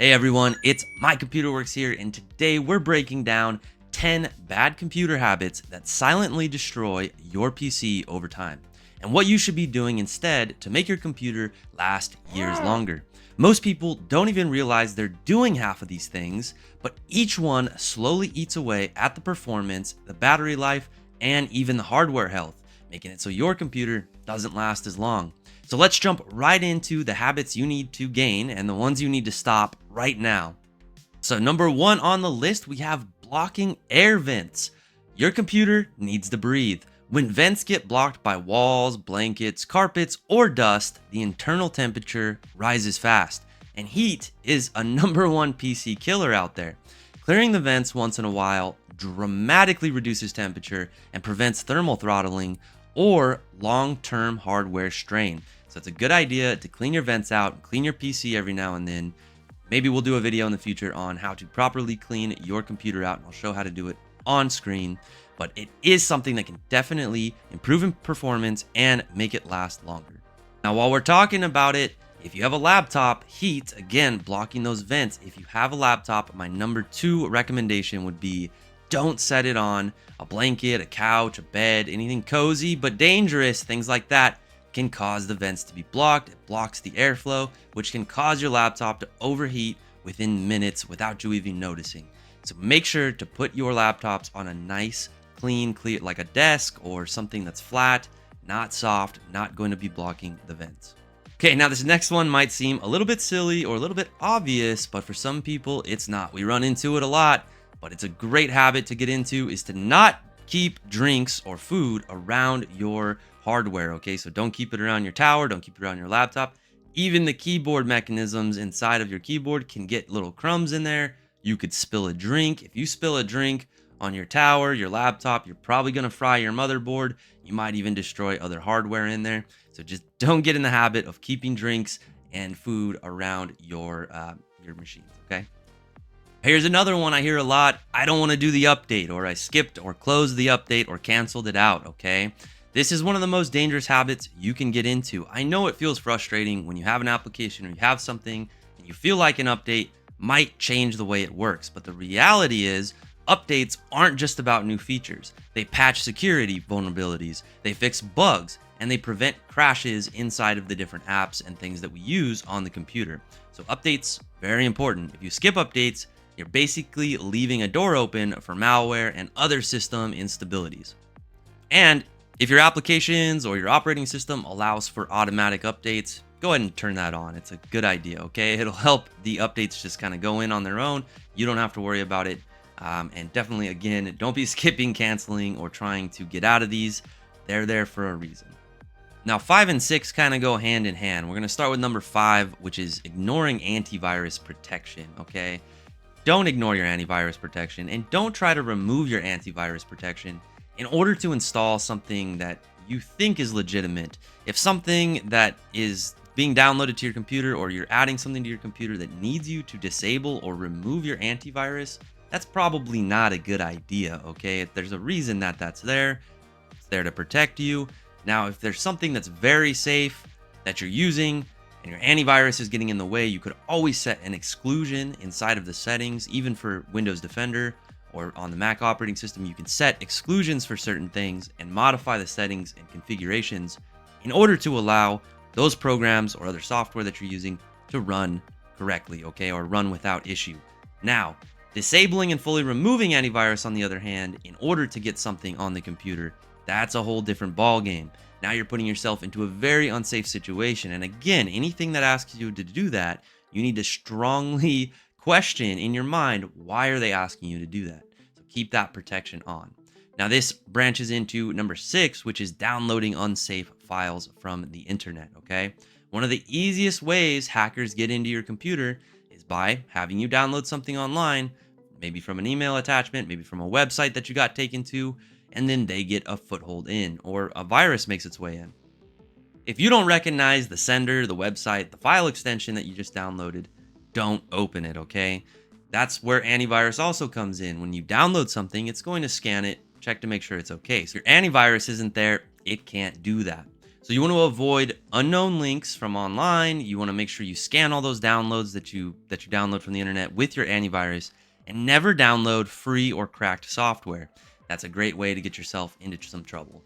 Hey everyone, it's My Computer Works here, and today we're breaking down 10 bad computer habits that silently destroy your PC over time, and what you should be doing instead to make your computer last years longer. Most people don't even realize they're doing half of these things, but each one slowly eats away at the performance, the battery life, and even the hardware health, making it so your computer doesn't last as long. So let's jump right into the habits you need to gain and the ones you need to stop right now. So, number one on the list, we have blocking air vents. Your computer needs to breathe. When vents get blocked by walls, blankets, carpets, or dust, the internal temperature rises fast. And heat is a number one PC killer out there. Clearing the vents once in a while dramatically reduces temperature and prevents thermal throttling or long-term hardware strain. So it's a good idea to clean your vents out, clean your PC every now and then. Maybe we'll do a video in the future on how to properly clean your computer out, and I'll show how to do it on screen. But it is something that can definitely improve in performance and make it last longer. Now, while we're talking about it, if you have a laptop, heat, again, blocking those vents. If you have a laptop, my number two recommendation would be don't set it on a blanket, a couch, a bed, anything cozy but dangerous. Things like that can cause the vents to be blocked. It blocks the airflow, which can cause your laptop to overheat within minutes without you even noticing. So make sure to put your laptops on a nice, clean, clear, like a desk or something that's flat, not soft, not going to be blocking the vents. Okay, now this next one might seem a little bit silly or a little bit obvious, but for some people it's not. We run into it a lot, but it's a great habit to get into, is to not keep drinks or food around your hardware. Okay, so don't keep it around your tower, don't keep it around your laptop. Even the keyboard mechanisms inside of your keyboard can get little crumbs in there. You could spill a drink. If you spill a drink on your tower, your laptop, you're probably going to fry your motherboard. You might even destroy other hardware in there. So just don't get in the habit of keeping drinks and food around your machines. Okay. Here's another one I hear a lot. I don't want to do the update, or I skipped or closed the update or canceled it out. Okay. This is one of the most dangerous habits you can get into. I know it feels frustrating when you have an application or you have something and you feel like an update might change the way it works. But the reality is, updates aren't just about new features. They patch security vulnerabilities, they fix bugs, and they prevent crashes inside of the different apps and things that we use on the computer. So updates, very important. If you skip updates, you're basically leaving a door open for malware and other system instabilities. And if your applications or your operating system allows for automatic updates, go ahead and turn that on. It's a good idea, okay? It'll help the updates just kind of go in on their own. You don't have to worry about it. And definitely, again, don't be skipping, canceling, or trying to get out of these. They're there for a reason. Now, 5 and 6 kind of go hand in hand. We're going to start with number 5, which is ignoring antivirus protection, okay? Don't ignore your antivirus protection, and don't try to remove your antivirus protection in order to install something that you think is legitimate. If something that is being downloaded to your computer, or you're adding something to your computer that needs you to disable or remove your antivirus, that's probably not a good idea, okay? If there's a reason that that's there, it's there to protect you. Now, if there's something that's very safe that you're using and your antivirus is getting in the way, you could always set an exclusion inside of the settings. Even for Windows Defender or on the Mac operating system, you can set exclusions for certain things and modify the settings and configurations in order to allow those programs or other software that you're using to run correctly, okay, or run without issue. Now, disabling and fully removing antivirus, on the other hand, in order to get something on the computer, that's a whole different ball game. Now you're putting yourself into a very unsafe situation. And again, anything that asks you to do that, you need to strongly question in your mind, why are they asking you to do that? So keep that protection on. Now this branches into number 6, which is downloading unsafe files from the internet, okay? One of the easiest ways hackers get into your computer is by having you download something online, maybe from an email attachment, maybe from a website that you got taken to, and then they get a foothold in, or a virus makes its way in. If you don't recognize the sender, the website, the file extension that you just downloaded, don't open it, okay? That's where antivirus also comes in. When you download something, it's going to scan it, check to make sure it's okay. So your antivirus isn't there, it can't do that. So you want to avoid unknown links from online. You want to make sure you scan all those downloads that you download from the internet with your antivirus, and never download free or cracked software. That's a great way to get yourself into some trouble.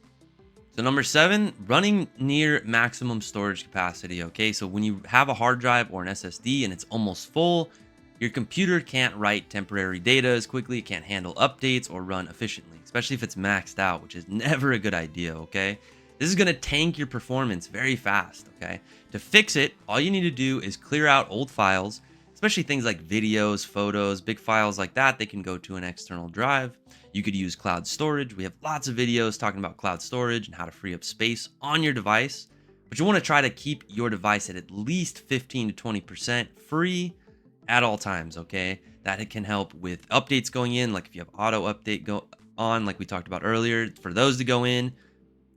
So number 7, running near maximum storage capacity. Okay, so when you have a hard drive or an SSD and it's almost full, your computer can't write temporary data as quickly, it can't handle updates or run efficiently, especially if it's maxed out, which is never a good idea, okay? This is going to tank your performance very fast, okay? To fix it, all you need to do is clear out old files, especially things like videos, photos, big files like that. They can go to an external drive. You could use cloud storage. We have lots of videos talking about cloud storage and how to free up space on your device, but you want to try to keep your device at least 15 to 20% free at all times, okay? That it can help with updates going in, like if you have auto update go on, like we talked about earlier. For those to go in,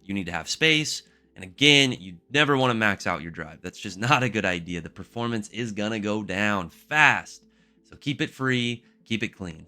you need to have space. And again, you never want to max out your drive. That's just not a good idea. The performance is going to go down fast. So keep it free, keep it clean.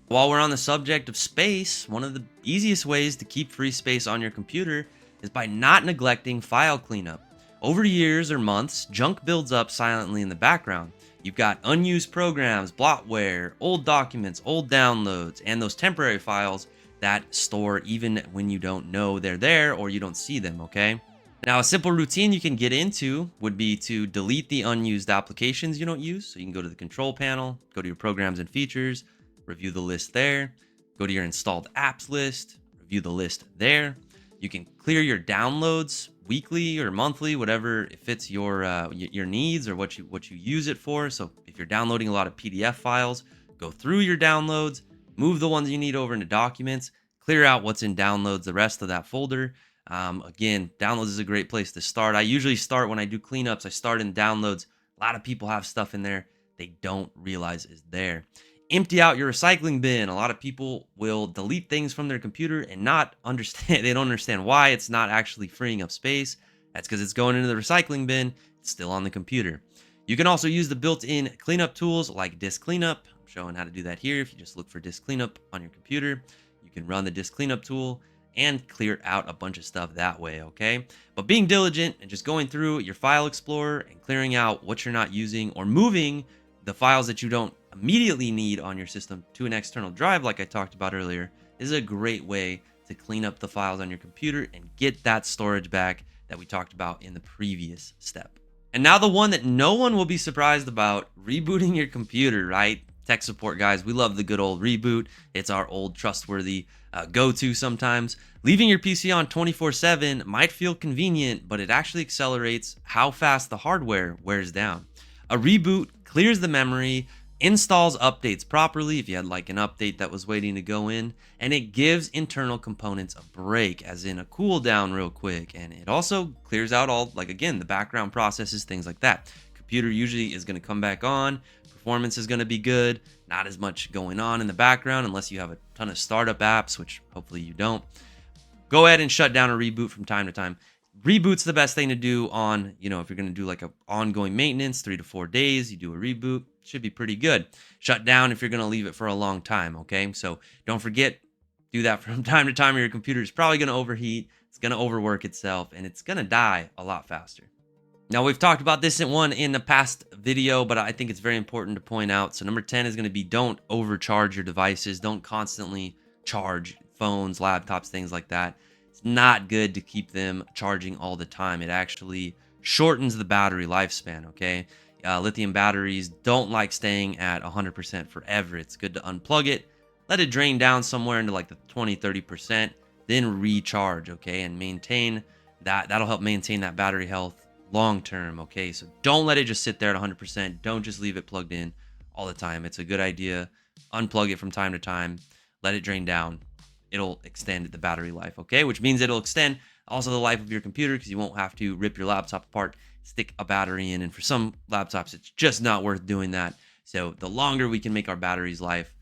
While we're on the subject of space, one of the easiest ways to keep free space on your computer is by not neglecting file cleanup. Over years or months, junk builds up silently in the background. You've got unused programs, bloatware, old documents, old downloads, and those temporary files that store even when you don't know they're there or you don't see them, okay? Now, a simple routine you can get into would be to delete the unused applications you don't use. So you can go to the control panel, go to your programs and features, review the list there, go to your installed apps list, review the list there. You can clear your downloads weekly or monthly, whatever fits your needs or what you use it for. So if you're downloading a lot of PDF files, go through your downloads, move the ones you need over into documents, clear out what's in downloads, the rest of that folder. Again, downloads is a great place to start. I usually start when I do cleanups. I start in downloads. A lot of people have stuff in there they don't realize is there. Empty out your recycling bin. A lot of people will delete things from their computer and not understand. They don't understand why it's not actually freeing up space. That's because it's going into the recycling bin. It's still on the computer. You can also use the built-in cleanup tools like disk cleanup. I'm showing how to do that here. If you just look for disk cleanup on your computer, you can run the disk cleanup tool and clear out a bunch of stuff that way, okay? But being diligent and just going through your file explorer and clearing out what you're not using or moving the files that you don't immediately need on your system to an external drive, like I talked about earlier, is a great way to clean up the files on your computer and get that storage back that we talked about in the previous step. And now the one that no one will be surprised about, rebooting your computer, right? Tech support guys, we love the good old reboot. It's our old trustworthy go-to sometimes. Leaving your PC on 24/7 might feel convenient, but it actually accelerates how fast the hardware wears down. A reboot clears the memory, installs updates properly if you had like an update that was waiting to go in, and it gives internal components a break, as in a cool down real quick. And it also clears out all, like again, the background processes, things like that. Computer usually is going to come back on, performance is going to be good, not as much going on in the background unless you have a ton of startup apps, which hopefully you don't. Go ahead and shut down a reboot from time to time. Reboot's the best thing to do on, if you're going to do like a ongoing maintenance, 3 to 4 days, you do a reboot, should be pretty good. Shut down if you're going to leave it for a long time, okay? So don't forget, do that from time to time, or your computer is probably going to overheat, it's going to overwork itself, and it's going to die a lot faster. Now, we've talked about this in the past video, but I think it's very important to point out. So number 10 is going to be don't overcharge your devices. Don't constantly charge phones, laptops, things like that. It's not good to keep them charging all the time. It actually shortens the battery lifespan, okay? Lithium batteries don't like staying at 100% forever. It's good to unplug it, let it drain down somewhere into like the 20-30%, then recharge, okay? And maintain that. That'll help maintain that battery health long term, okay? So don't let it just sit there at 100%. Don't just leave it plugged in all the time. It's a good idea. Unplug it from time to time. Let it drain down. It'll extend the battery life, okay? Which means it'll extend also the life of your computer, because you won't have to rip your laptop apart, stick a battery in. And for some laptops, it's just not worth doing that. So the longer we can make our battery's life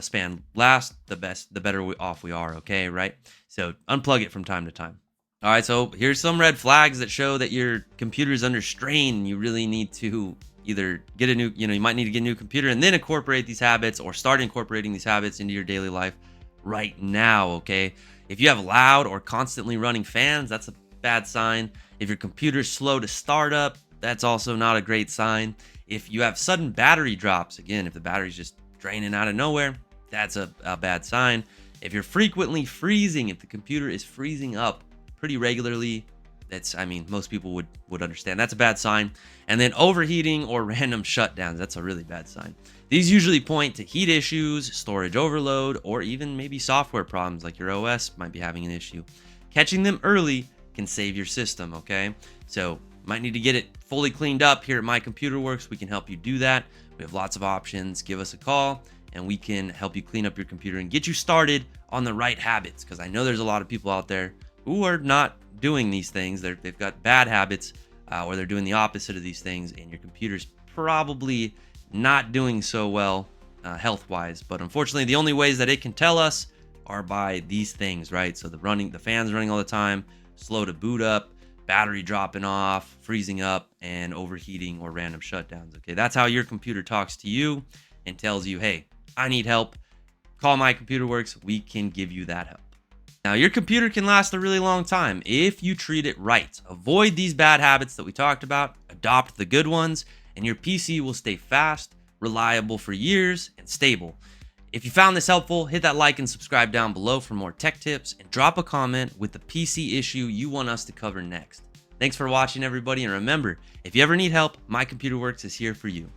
span last, the better off we are, okay, right? So unplug it from time to time. All right, so here's some red flags that show that your computer is under strain. You really need to either get a new, you might need to get a new computer and then incorporate these habits, or start incorporating these habits into your daily life right now, okay? If you have loud or constantly running fans, that's a bad sign. If your computer's slow to start up, that's also not a great sign. If you have sudden battery drops, again, if the battery's just draining out of nowhere, that's a bad sign. If you're frequently freezing, if the computer is freezing up pretty regularly, most people would understand that's a bad sign. And then overheating or random shutdowns, that's a really bad sign. These usually point to heat issues, storage overload, or even maybe software problems like your OS might be having an issue. Catching them early can save your system, okay? So might need to get it fully cleaned up. Here at My Computer Works, we can help you do that. We have lots of options. Give us a call and we can help you clean up your computer and get you started on the right habits, because I know there's a lot of people out there who are not doing these things. They've got bad habits, or they're doing the opposite of these things, and your computer's probably not doing so well health-wise. But unfortunately, the only ways that it can tell us are by these things, right? So the fans running all the time, slow to boot up, battery dropping off, freezing up, and overheating or random shutdowns. Okay, that's how your computer talks to you and tells you, hey, I need help. Call My Computer Works. We can give you that help. Now, your computer can last a really long time if you treat it right. Avoid these bad habits that we talked about, adopt the good ones, and your PC will stay fast, reliable for years, and stable. If you found this helpful, hit that like and subscribe down below for more tech tips, and drop a comment with the PC issue you want us to cover next. Thanks for watching, everybody, and remember, if you ever need help, My Computer Works is here for you.